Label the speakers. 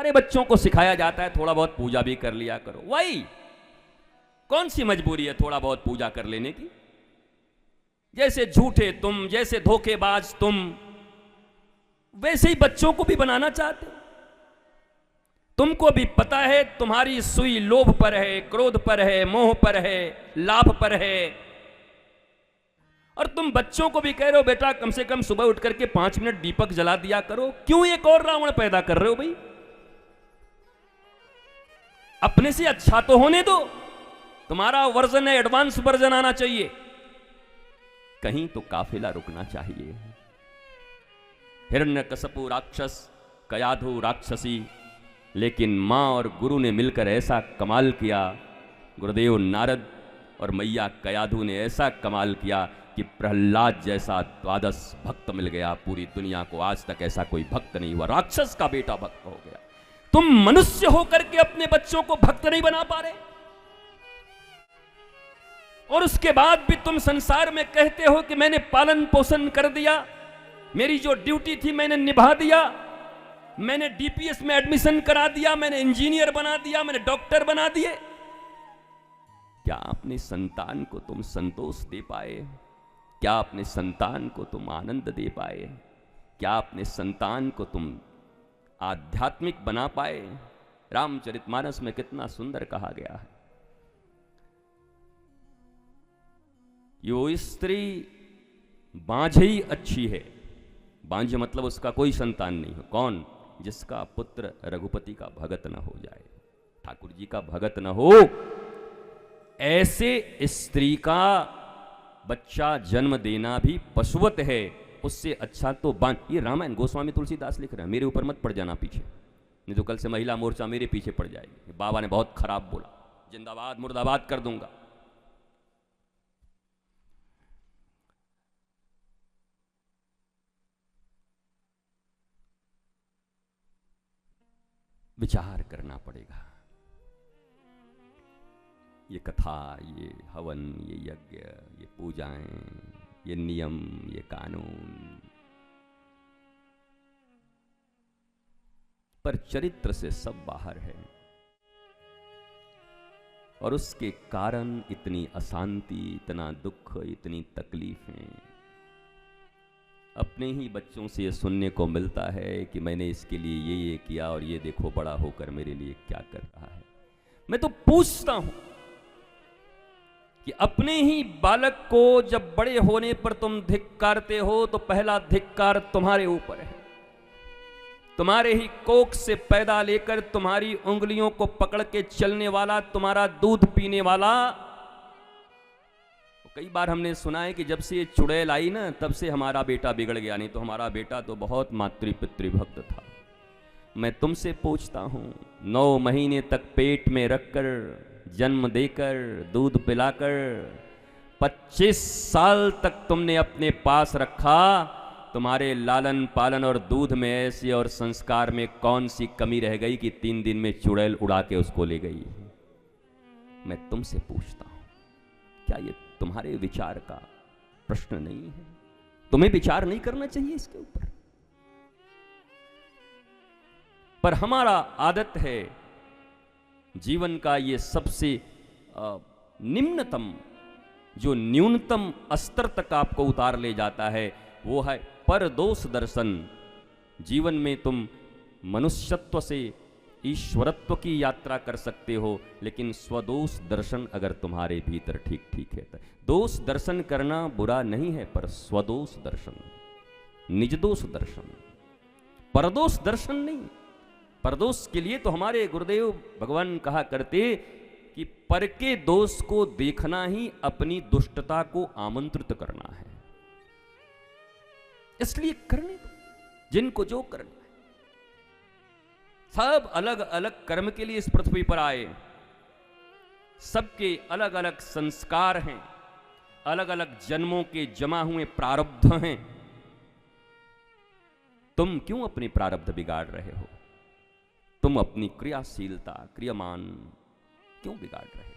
Speaker 1: सारे बच्चों को सिखाया जाता है थोड़ा बहुत पूजा भी कर लिया करो। वही कौन सी मजबूरी है थोड़ा बहुत पूजा कर लेने की? जैसे झूठे तुम, जैसे धोखेबाज तुम, वैसे ही बच्चों को भी बनाना चाहते हो। तुमको भी पता है तुम्हारी सुई लोभ पर है, क्रोध पर है, मोह पर है, लाभ पर है, और तुम बच्चों को भी कह रहे हो बेटा कम से कम सुबह उठ करके 5 मिनट दीपक जला दिया करो। क्यों एक और रावण पैदा कर रहे हो भाई? अपने से अच्छा तो होने दो। तुम्हारा वर्जन है, एडवांस वर्जन आना चाहिए। कहीं तो काफिला रुकना चाहिए। हिरण्यकशिपु राक्षस, कयाधु राक्षसी, लेकिन मां और गुरु ने मिलकर ऐसा कमाल किया, गुरुदेव नारद और मैया कयाधु ने ऐसा कमाल किया कि प्रहलाद जैसा द्वादश भक्त मिल गया। पूरी दुनिया को आज तक ऐसा कोई भक्त नहीं हुआ, राक्षस का बेटा भक्त हो गया। तुम मनुष्य होकर के अपने बच्चों को भक्त नहीं बना पा रहे, और उसके बाद भी तुम संसार में कहते हो कि मैंने पालन पोषण कर दिया, मेरी जो ड्यूटी थी मैंने निभा दिया, मैंने डीपीएस में एडमिशन करा दिया, मैंने इंजीनियर बना दिया, मैंने डॉक्टर बना दिए। क्या अपने संतान को तुम संतोष दे पाए? क्या अपने संतान को तुम आनंद दे पाए? क्या अपने संतान को तुम आध्यात्मिक बना पाए? रामचरितमानस में कितना सुंदर कहा गया है, यो स्त्री बांझ ही अच्छी है। बांझ मतलब उसका कोई संतान नहीं हो। कौन? जिसका पुत्र रघुपति का भगत न हो जाए, ठाकुर जी का भगत न हो, ऐसे स्त्री का बच्चा जन्म देना भी पशुवत है। उससे अच्छा तो बांझ। ये रामायण गोस्वामी तुलसीदास लिख रहे हैं, मेरे ऊपर मत पड़ जाना पीछे, नहीं तो कल से महिला मोर्चा मेरे पीछे पड़ जाएगी। बाबा ने बहुत खराब बोला, जिंदाबाद मुर्दाबाद कर दूंगा। विचार करना पड़ेगा। ये कथा, ये हवन, ये यज्ञ, ये पूजाएं, ये नियम, ये कानून, पर चरित्र से सब बाहर है, और उसके कारण इतनी अशांति, इतना दुख, इतनी तकलीफें। अपने ही बच्चों से ये सुनने को मिलता है कि मैंने इसके लिए ये किया और ये देखो बड़ा होकर मेरे लिए क्या कर रहा है। मैं तो पूछता हूं कि अपने ही बालक को जब बड़े होने पर तुम धिक्कारते हो तो पहला धिक्कार तुम्हारे ऊपर है। तुम्हारे ही कोख से पैदा लेकर तुम्हारी उंगलियों को पकड़ के चलने वाला, तुम्हारा दूध पीने वाला। कई बार हमने सुना है कि जब से ये चुड़ैल आई ना तब से हमारा बेटा बिगड़ गया, नहीं तो हमारा बेटा तो बहुत मातृ पितृभक्त था। मैं तुमसे पूछता हूं, 9 महीने तक पेट में रखकर, जन्म देकर, दूध पिलाकर 25 साल तक तुमने अपने पास रखा। तुम्हारे लालन पालन और दूध में ऐसी और संस्कार में कौन सी कमी रह गई कि 3 दिन में चुड़ैल उड़ा के उसको ले गई? मैं तुमसे पूछता हूं, क्या ये तुम्हारे विचार का प्रश्न नहीं है? तुम्हें विचार नहीं करना चाहिए इसके ऊपर? पर हमारा आदत है जीवन का ये सबसे निम्नतम, जो न्यूनतम स्तर तक आपको उतार ले जाता है, वो है परदोष दर्शन। जीवन में तुम मनुष्यत्व से ईश्वरत्व की यात्रा कर सकते हो, लेकिन स्वदोष दर्शन अगर तुम्हारे भीतर ठीक ठीक है तो। दोष दर्शन करना बुरा नहीं है, पर स्वदोष दर्शन, निज दोष दर्शन, परदोष दर्शन नहीं। परदोष के लिए तो हमारे गुरुदेव भगवान कहा करते कि पर के दोष को देखना ही अपनी दुष्टता को आमंत्रित करना है। इसलिए करने दो जिनको जो करना। सब अलग अलग कर्म के लिए इस पृथ्वी पर आए, सबके अलग अलग संस्कार हैं, अलग अलग जन्मों के जमा हुए प्रारब्ध हैं। तुम क्यों अपनी प्रारब्ध बिगाड़ रहे हो? तुम अपनी क्रियाशीलता, क्रियामान क्यों बिगाड़ रहे हो?